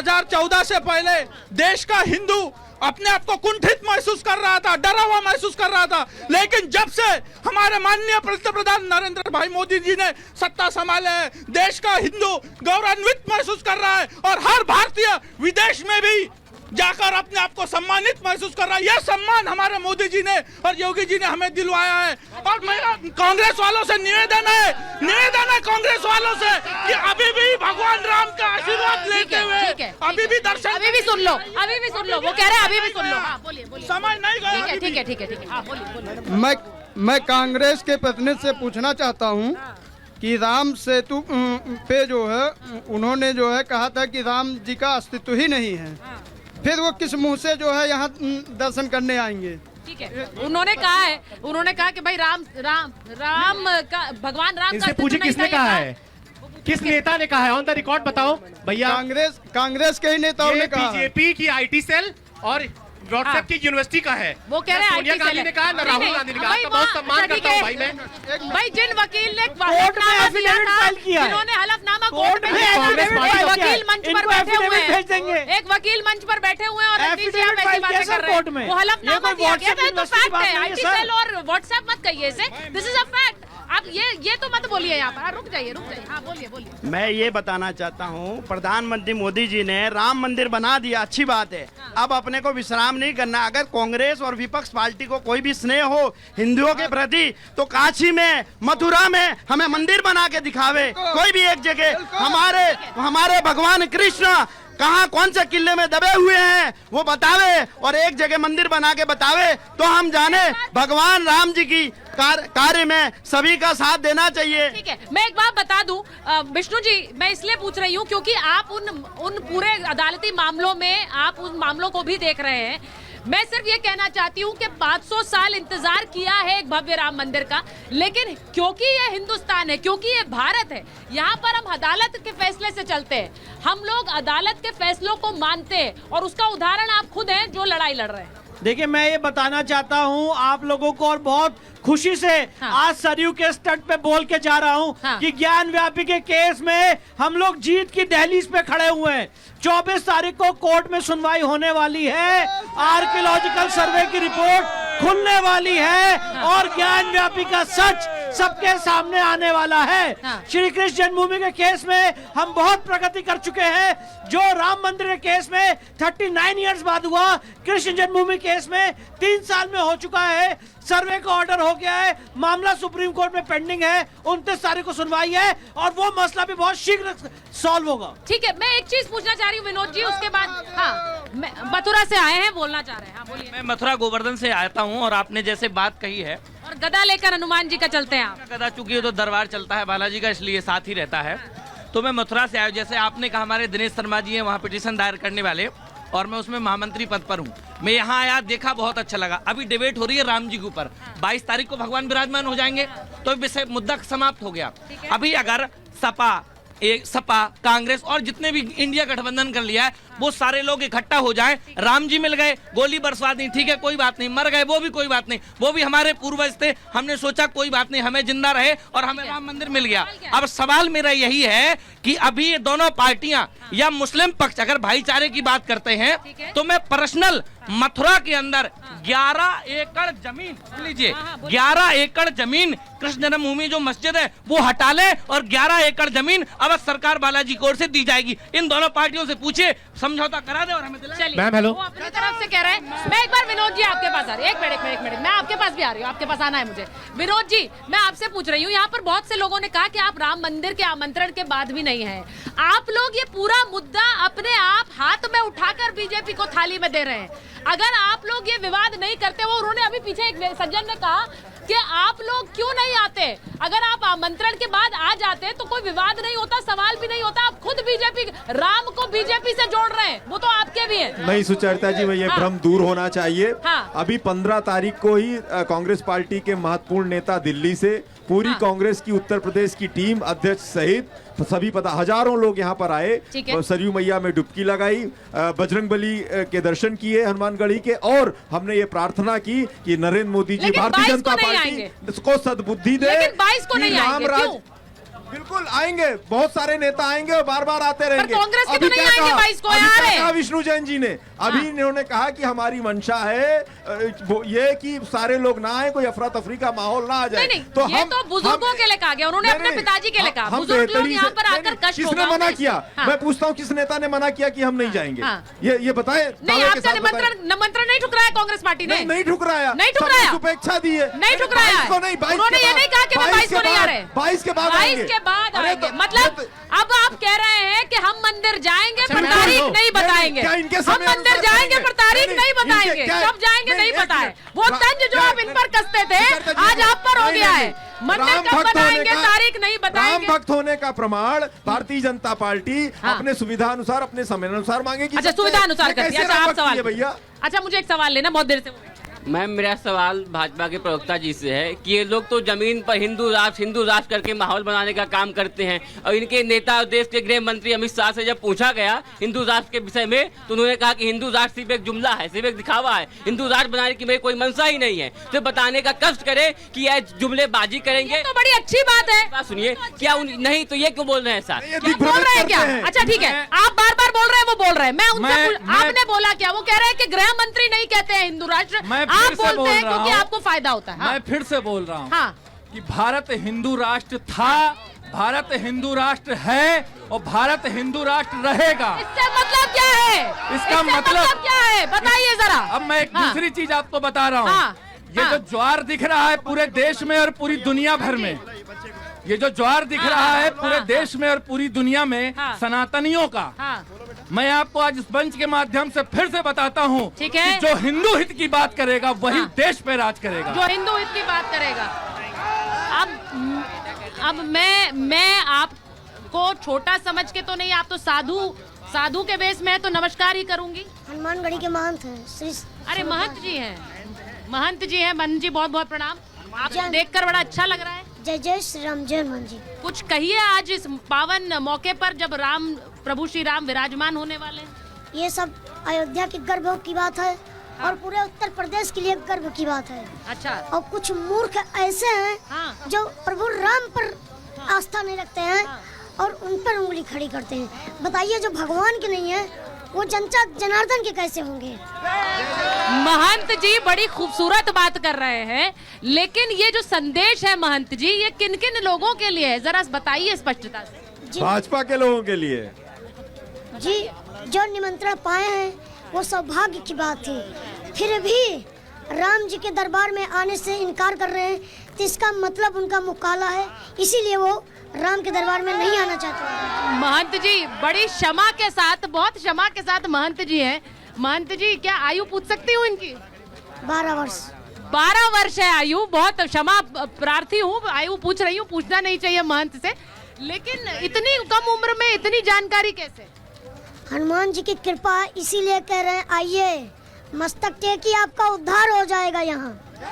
2014 से पहले देश का हिंदू अपने आप को कुंठित महसूस कर रहा था, डरा हुआ महसूस कर रहा था। लेकिन जब से हमारे माननीय प्रधानमंत्री नरेंद्र भाई मोदी जी ने सत्ता संभाले है, देश का हिंदू गौरवान्वित महसूस कर रहा है और हर भारतीय विदेश में भी जाकर अपने आप को सम्मानित महसूस कर रहा है। यह सम्मान हमारे मोदी जी ने और योगी जी ने हमें दिलवाया है। और मेरा कांग्रेस वालों से निवेदन है कांग्रेस वालों से कि अभी भी भगवान राम का आशीर्वाद लेते हुए अभी भी दर्शन, अभी भी सुन लो वो कह रहे हैं अभी भी सुन लो। हाँ बोलिए समय नहीं गया। ठीक है हाँ बोलिए। मैं कांग्रेस के प्रतिनिधि से पूछना चाहता हूं कि राम सेतु पे जो है उन्होंने जो है कहा था कि राम जी का अस्तित्व ही नहीं है, फिर वो किस मुंह से जो है यहाँ दर्शन करने आएंगे? ठीक है, उन्होंने कहा कि भाई राम का भगवान राम का पूछे किसने कहा है, किस नेता ने कहा है? ऑन द रिकॉर्ड बताओ भैया। कांग्रेस के ही नेताओं ने कहा। बीजेपी की आईटी सेल और व्हाट्सएप की यूनिवर्सिटी का है। वो कह रहे हैं सोनिया गांधी ने कहा, राहुल गांधी ने कहा। बहुत सम्मान करता हूं भाई मैं। भाई जिन वकील ने कोर्ट में एफिडेविट फाइल किया है, जिन्होंने हलफनामा कोर्ट में वकील मंच पर बैठे हुए हैं, एक वकील मंच पर बैठे हुए हैं और एफिडेविट फाइल किया सर कोर्ट में। वो हलफनामा दिया गया था, तो फैक्ट है। आईटी सेल और व्हाट्सएप मत कहिए इसे, दिस इज अ फैक्ट। आप ये तो मत बोलिए यहाँ पर। रुक जाइए। हाँ बोलिए। मैं ये बताना चाहता हूँ, प्रधानमंत्री मोदी जी ने राम मंदिर बना दिया, अच्छी बात है। अब अपने को विश्राम नहीं करना। अगर कांग्रेस और विपक्ष पार्टी को कोई भी स्नेह हो हिंदुओं के प्रति तो काशी में, मथुरा में हमें मंदिर बना के दिखावे। कोई भी एक जगह हमारे भगवान कृष्ण कहाँ कौन से किले में दबे हुए हैं वो बतावे और एक जगह मंदिर बना के बतावे तो हम जाने। भगवान राम जी की कार्य में सभी का साथ देना चाहिए। ठीक है, मैं एक बात बता दूं विष्णु जी, मैं इसलिए पूछ रही हूं क्योंकि आप उन पूरे अदालती मामलों में आप उन मामलों को भी देख रहे हैं। मैं सिर्फ ये कहना चाहती हूँ कि 500 साल इंतजार किया है एक भव्य राम मंदिर का, लेकिन क्योंकि ये हिंदुस्तान है, क्योंकि ये भारत है, यहाँ पर हम अदालत के फैसले से चलते हैं। हम लोग अदालत के फैसलों को मानते हैं और उसका उदाहरण आप खुद हैं जो लड़ाई लड़ रहे हैं। देखिए, मैं ये बताना चाहता हूँ आप लोगों को और बहुत खुशी से आज सरयू के स्टड पे बोल के जा रहा हूँ कि ज्ञान व्यापी के केस में हम लोग जीत की दहलीज पे खड़े हुए हैं। 24 तारीख को कोर्ट में सुनवाई होने वाली है, आर्कियोलॉजिकल सर्वे की रिपोर्ट खुलने वाली है और ज्ञान व्यापी का सच सबके सामने आने वाला है। श्री कृष्ण जन्मभूमि के केस में हम बहुत प्रगति कर चुके हैं, जो राम मंदिर के केस में 39 इयर्स बाद हुआ, कृष्ण जन्मभूमि केस में 3 साल में हो चुका है। सर्वे का ऑर्डर हो गया है, मामला सुप्रीम कोर्ट में पेंडिंग है, 29 तारीख को सुनवाई है और वो मसला भी बहुत शीघ्र सॉल्व होगा। ठीक है, मैं एक चीज पूछना चाह रही हूँ विनोद जी, उसके बाद मथुरा से आए हैं, बोलना चाह रहे हैं। बोलिए। मैं मथुरा गोवर्धन से आता हूँ और आपने जैसे बात कही है, और गदा लेकर हनुमान जी का चलते हैं आप। गदा चूंकि ये तो दरबार चलता है बालाजी का, इसलिए साथ ही रहता है। तो मैं मथुरा से आया, जैसे आपने कहा हमारे दिनेश शर्मा जी हैं वहाँ पिटीशन दायर करने वाले और मैं उसमें महामंत्री पद पर हूँ। मैं यहाँ आया, देखा, बहुत अच्छा लगा। अभी डिबेट हो रही है राम जी के ऊपर, 22 तारीख को भगवान विराजमान हो जाएंगे तो विषय मुद्दा समाप्त हो गया। अभी अगर सपा कांग्रेस और जितने भी इंडिया गठबंधन कर लिया है वो सारे लोग इकट्ठा हो जाएं, राम जी मिल गए, गोली बरसा दी, ठीक है कोई बात नहीं, मर गए वो भी कोई बात नहीं, वो भी हमारे पूर्वज थे, हमने सोचा कोई बात नहीं, हमें जिंदा रहे और हमें राम मंदिर मिल गया। अब सवाल मेरा यही है कि अभी ये दोनों पार्टियां या मुस्लिम पक्ष अगर भाईचारे की बात करते हैं तो मैं पर्सनल मथुरा के अंदर 11 एकड़ जमीन लीजिए, 11 एकड़ जमीन कृष्ण जन्मभूमि जो मस्जिद है वो हटा ले और 11 एकड़ जमीन अब सरकार बालाजी की ओर से दी जाएगी। इन दोनों पार्टियों से पूछे, समझौता करा दे और हमें दिलाए। मैम हेलो, वो अपनी तरफ से कह रहे हैं। मैं एक बार विनोद जी आपके पास आ रही हूँ, एक मिनट मैं आपके पास भी आ रही हूँ, आपके पास आना है मुझे। विनोद जी, मैं आपसे पूछ रही हूँ, यहाँ पर बहुत से लोगों ने कहा कि आप राम मंदिर के आमंत्रण के बाद भी नहीं है। आप लोग ये पूरा मुद्दा अपने आप हाथ में उठाकर बीजेपी को थाली में दे रहे हैं। अगर आप लोग ये विवाद नहीं करते, वो उन्होंने अभी पीछे एक सज्जन ने कहा कि आप लोग क्यों नहीं आते, अगर आप आमंत्रण के बाद आ जाते तो कोई विवाद नहीं होता, सवाल भी नहीं होता। आप खुद बीजेपी, राम को बीजेपी से जोड़ रहे हैं, वो तो आपके भी हैं। नहीं सुचरिता जी, ये भ्रम दूर होना चाहिए। हाँ। अभी 15 तारीख को ही कांग्रेस पार्टी के महत्वपूर्ण नेता दिल्ली से पूरी कांग्रेस की उत्तर प्रदेश की टीम अध्यक्ष सहित सभी हजारों लोग यहाँ पर आए, सरयू मैया में डुबकी लगाई, बजरंगबली के दर्शन किए हनुमानगढ़ी के, और हमने ये प्रार्थना की कि नरेंद्र मोदी जी भारतीय जनता पार्टी को सद्बुद्धि दे। लेकिन 22 को नहीं आएंगे, क्यों? बिल्कुल आएंगे, बहुत सारे नेता आएंगे और बार बार आते रहेंगे। कांग्रेस के अभी तो नहीं क्या आएंगे कहा? 22 को अभी यार क्या है। कहा विष्णु जैन जी ने? अभी इन्होंने कहा कि हमारी मंशा है ये कि सारे लोग ना आए, कोई अफरा तफरी का माहौल ना आ जाए। नहीं, ये तो बुजुर्गों के लिए कहा गया, उन्होंने अपने पिताजी के लिए कहा। बुजुर्ग लोग यहाँ पर आकर कष्ट किसने होगा मना उन्हें। किया? हाँ। मैं पूछता हूँ, किस नेता ने मना किया कि हम नहीं जाएंगे? ये बताए। नहीं, आपका निमंत्रण नहीं ठुकराया कांग्रेस पार्टी ने? नहीं ठुकराया, नहीं ठुकराया, शुभेच्छा दी है, नहीं ठुकराया। उन्होंने ये नहीं कहा कि मैं 22 को नहीं आ रहे, 22 के बाद 22 के बाद आएंगे। मतलब अब आप कह रहे हैं कि हम मंदिर जाएंगे पर मैं तारीख बोलूं, नहीं बताएंगे। क्या इनके हम समय मंदिर अनुसार जाएंगे जाएंगे? पर तारीख नहीं बताएंगे, क्या- कब जाएंगे नहीं एक पता है। मिनट। वो तंज जो आप इन पर कसते थे आज आप पर हो गया है। मंदिर कब बनाएंगे तारीख नहीं राम बताएंगे। भक्त होने का प्रमाण भारतीय जनता पार्टी अपने सुविधा अनुसार, अपने समय अनुसार मांगेगी। अच्छा, सुविधा अनुसार करती है। अच्छा, आप सवाल भैया। अच्छा, मुझे एक सवाल लेना, बहुत देर से मैम मेरा सवाल भाजपा के प्रवक्ता जी से है कि ये लोग तो जमीन पर हिंदू राष्ट्र करके माहौल बनाने का काम करते हैं, और इनके नेता और देश के गृह मंत्री अमित शाह से जब पूछा गया हिंदू राष्ट्र के विषय में तो उन्होंने कहा कि हिंदू राष्ट्र सिर्फ एक जुमला है, सिर्फ एक दिखावा है, हिंदू राष्ट्र बनाने की मेरी कोई मंशा ही नहीं है। तो बताने का कष्ट करे कि यह जुमलेबाजी करेंगे तो बड़ी अच्छी बात है। बात सुनिए, क्या नहीं तो ये क्यों बोल रहे हैं सर? क्या बोल रहे हैं क्या? अच्छा ठीक है, आप बार बार बोल रहे हैं, वो बोल रहे हैं। मैं उनसे आपने बोला क्या? वो कह रहे हैं कि गृह मंत्री नहीं कहते हैं हिंदू राष्ट्र, आप बोलते हैं क्योंकि आपको फायदा होता है। मैं फिर से बोल रहा हूँ हाँ। कि भारत हिंदू राष्ट्र था, भारत हिंदू राष्ट्र है और भारत हिंदू राष्ट्र रहेगा। इससे मतलब क्या है? इसका मतलब क्या है बताइए जरा। अब मैं एक दूसरी चीज आपको बता रहा हूँ। हाँ, ये जो ज्वार दिख रहा है पूरे देश में और पूरी दुनिया भर में, ये जो ज्वार दिख रहा है पूरे देश में और पूरी दुनिया में सनातनियों का, मैं आपको आज इस मंच के माध्यम से फिर से बताता हूँ कि जो हिंदू हित की बात करेगा वही देश पे राज करेगा। जो हिंदू हित की बात करेगा। अब मैं आपको छोटा समझ के तो नहीं, आप तो साधु के बेस में है तो नमस्कार ही करूंगी। हनुमानगढ़ी के महंत हैं श्री। अरे महंत जी हैं, महंत जी हैं। महंत जी बहुत बहुत प्रणाम, आपको देखकर बड़ा अच्छा लग रहा है। जय जय श्री राम, जय हनुमान जी। कुछ कहिए आज इस पावन मौके पर जब प्रभु श्री राम विराजमान होने वाले हैं। ये सब अयोध्या की गर्व की बात है और पूरे उत्तर प्रदेश के लिए गर्व की बात है। अच्छा। और कुछ मूर्ख ऐसे हैं जो प्रभु राम पर आस्था नहीं रखते हैं और उन पर उंगली खड़ी करते हैं। बताइए, जो भगवान के नहीं है वो जनता जनार्दन के कैसे होंगे? महंत जी बड़ी खूबसूरत बात कर रहे हैं, लेकिन ये जो संदेश है महंत जी, ये किन किन लोगों के लिए है, जरा बताइए स्पष्टता से। भाजपा के लोगों के लिए जी, जो निमंत्रण पाए हैं वो सौभाग्य की बात थी, फिर भी राम जी के दरबार में आने से इनकार कर रहे हैं, तो इसका मतलब उनका मुँह काला है, इसीलिए वो राम के दरबार में नहीं आना चाहते। महंत जी बड़ी क्षमा के साथ, बहुत क्षमा के साथ महंत जी हैं। महंत जी, क्या आयु पूछ सकती हूँ इनकी? 12 वर्ष। 12 वर्ष है आयु। बहुत क्षमा प्रार्थी हूँ, आयु पूछ रही हूँ, पूछना नहीं चाहिए महंत से, लेकिन इतनी कम उम्र में इतनी जानकारी कैसे? हनुमान जी की कृपा, इसीलिए कह रहे हैं आइए, मस्तक टेकी आपका उद्धार हो जाएगा यहाँ।